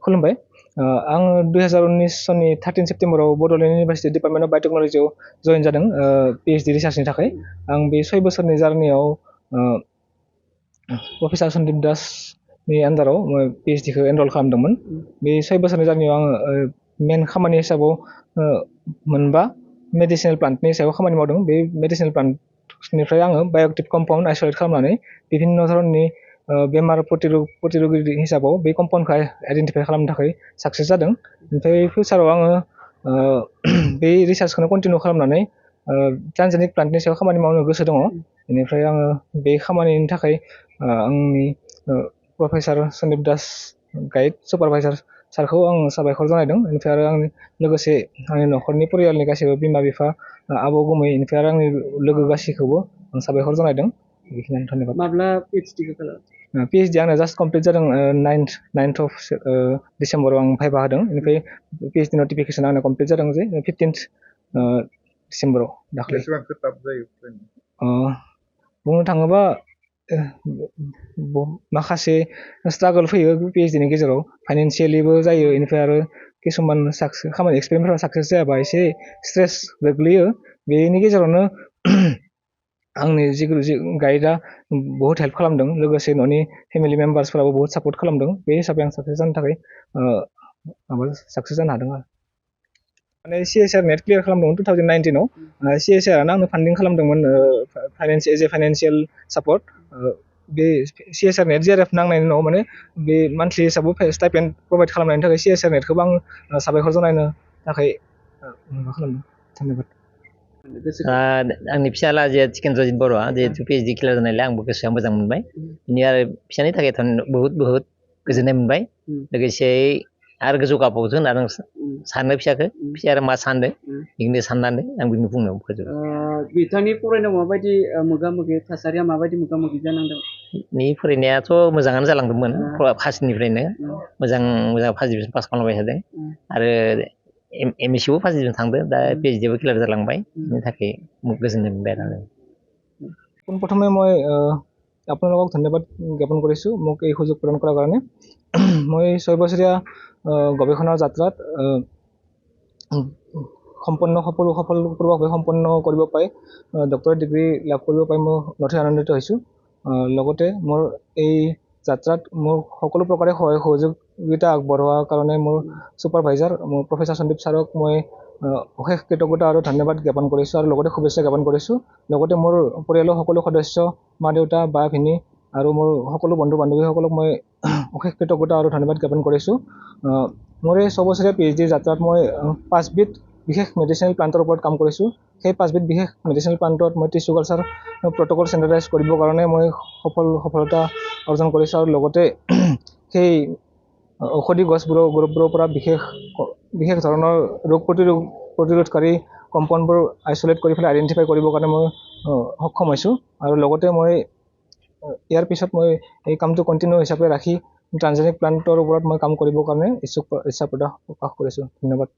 खुलुमबाय आं 2019 सननि 13 सेप्तेम्बराव Bodoland university department of बाय'टेक्न'लजियाव जइन जादों पिएइचडि रिसार्चनि थाखाय आं बे 6 बोसोरनि जार्नियाव प्रफेसार सन्दीप दासनि आन्डाराव पिएइचडिखौ एनरल खालामदोंमोन बे 6 बोसोरनि जार्नियाव आङो मेन खामानि हिसाबाव मोनबा मेडिसिनेल प्लान्टनि सायाव खामानि मावदों बे मेडिसिनेल प्लान्टनिफ्राय आङो बाय'एक्टिभ कम्पाउन्ड आइसोलेट खालामनानै विभिन्न धरननि बेमार प्रतिरोगी हिसाबाव बे कम्पाउन्डखौ आइडेन्टिफाइ खालामनो थाखाय साक्सेस जादों ओमफ्राय फिउचाराव आङो बे रिसार्चखौनो कन्टिनिउ खालामनानै ट्रान्सजेनिक प्लान्टनि सायाव खामानि मावनो गोसो दङ बेनिफ्राय आङो बे खामानिनि थाखाय आंनि professor Sandeep Das guide supervisor सारखौ आं साबायखर जानायदों बेनिफ्राय आरो आंनि लोगोसे आंनि न'खरनि परियालनि गासैबो बिमा बिफा आबौ गुमै बेनिफ्राय आरो आंनि लोगो गासैखौबो आं साबायखर जानायदों बेखिनियानो धन्यबाद माब्ला पिएइचडिखौ खालामो पिएइचडि आंना जास्ट कमप्लिट जादों 9th of डिसेम्बराव आं भाइभा होदों बेनिफ्राय पिएइचडि नटिफिकेसन आंना कमप्लिट जादों जे 15th डिसेम्बराव दाख्लै बुंनो थाङोबा माखासे स्ट्रागल फैयो पिएइचडिनि गेजेराव फाइनान्सियेलिबो जायो बेनिफ्राय आरो किसुमान खामानि एक्सपेरिमेन्टफोरा साक्सेस जायाबा एसे स्ट्रेस गोग्लैयो बेनि गेजेरावनो आंनि जि गाइडआ बहुत हेल्प खालामदों लोगोसे न'नि फेमिलि मेम्बार्सफोराबो बहुत सापर्ट खालामदों बे हिसाबै आं साक्सेस जानो थाखाय साक्सेस जानो हादों आरो माने सिएसआर नेट क्लियार खालामदोंमोन 2019 आव सिएसआरआनो आंनो फान्डिं खालामदोंमोन फाइनान्सियेल सापर्ट बे सिएसआर नेट जिआरएफ नांनायनि उनाव माने बे मान्थलि हिसाबाव स्टाइपेन्ड प्रभाइड खालामनायनि थाखाय सिएसआर नेटखौबो आं साबायखर जानायनो थाखाय माबा खालामदों धन्यबाद आंनि फिसाला जे चिकेन्द्रजित बर'आ जिहेतु पिएइचडि क्लियार जानायलाय आंबो गोसोआ मोजां मोनबाय बिनि आरो फिसानि थाखाय बहुत गोजोननाय मोनबाय लोगोसे आरो गोजौ गाबावथों होनना सानो फिसाया आरो मा सानदों बेखौनो साननानै आं बेखौनो बुंनो फोजोबो बिथांनि फरायनायाव माबायदि मोगा मोगि थासारिया माबायदि मोगा मोगि जानांदों नि फरायनायाथ' मोजाङानो जालांदोंमोन फार्स्टनिफ्रायनो मोजां फार्स्ट डिभिजन पास खालामबाय थादों आरो एमएससिबो फार्स्ट डिभिजन थांदों दा पिएइचडिबो क्लियार जालांबाय बेनि थाखाय गोजोननाय मोनबाय आरो পোনপ্ৰথমে মই আপোনালোকক ধন্যবাদ জ্ঞাপন কৰিছোঁ মোক এই সুযোগ প্ৰদান কৰাৰ কাৰণে মই 6 বছৰীয়া গৱেষণা যাত্ৰাত সফলপূৰ্বকভাৱে সম্পন্ন কৰিব পাই ডক্টৰেট ডিগ্ৰী লাভ কৰিব পাই মই নথৈ আনন্দিত হৈছোঁ লগতে মোৰ এই যাত্ৰাত মোৰ সকলো প্ৰকাৰে সহায় সহযোগিতা আগবঢ়োৱাৰ কাৰণে মোৰ ছুপাৰভাইজাৰ মোৰ প্ৰফেচাৰ সন্দীপ ছাৰক মই অশেষ কৃতজ্ঞতা আৰু ধন্যবাদ জ্ঞাপন কৰিছোঁ আৰু লগতে শুভেচ্ছা জ্ঞাপন কৰিছোঁ লগতে মোৰ পৰিয়ালৰ সকলো সদস্য মা দেউতা বা ভিনী আৰু মোৰ সকলো বন্ধু বান্ধৱীসকলক মই অশেষ কৃতজ্ঞতা আৰু ধন্যবাদ জ্ঞাপন কৰিছোঁ মোৰ এই 6 বছৰীয়া পিএইচডি যাত্ৰাত মই 5বিধ বিশেষ মেডিচিনেল প্লান্টৰ ওপৰত কাম কৰিছোঁ সেই 5বিধ বিশেষ মেডিচিনেল প্লান্টত মই টিস্যু কালচাৰ প্ৰট'কল ষ্টেণ্ডাৰ্ডাইজ কৰিবৰ কাৰণে মই সফলতা অৰ্জন কৰিছোঁ আৰু লগতে সেই ঔষধি গছবোৰৰ পৰা বিশেষ ধৰণৰ ৰোগ প্ৰতিৰোধকাৰী কম্পাউণ্ডবোৰ আইচলেট কৰি পেলাই আইডেণ্টিফাই কৰিবৰ কাৰণে মই সক্ষম হৈছোঁ আৰু লগতে মই ইয়াৰ পিছত মই এই কামটো কণ্টিনিউ হিচাপে ৰাখি ট্ৰান্সজেনিক প্লান্টৰ ওপৰত মই কাম কৰিবৰ কাৰণে ইচ্ছা প্ৰকাশ কৰিছোঁ ধন্যবাদ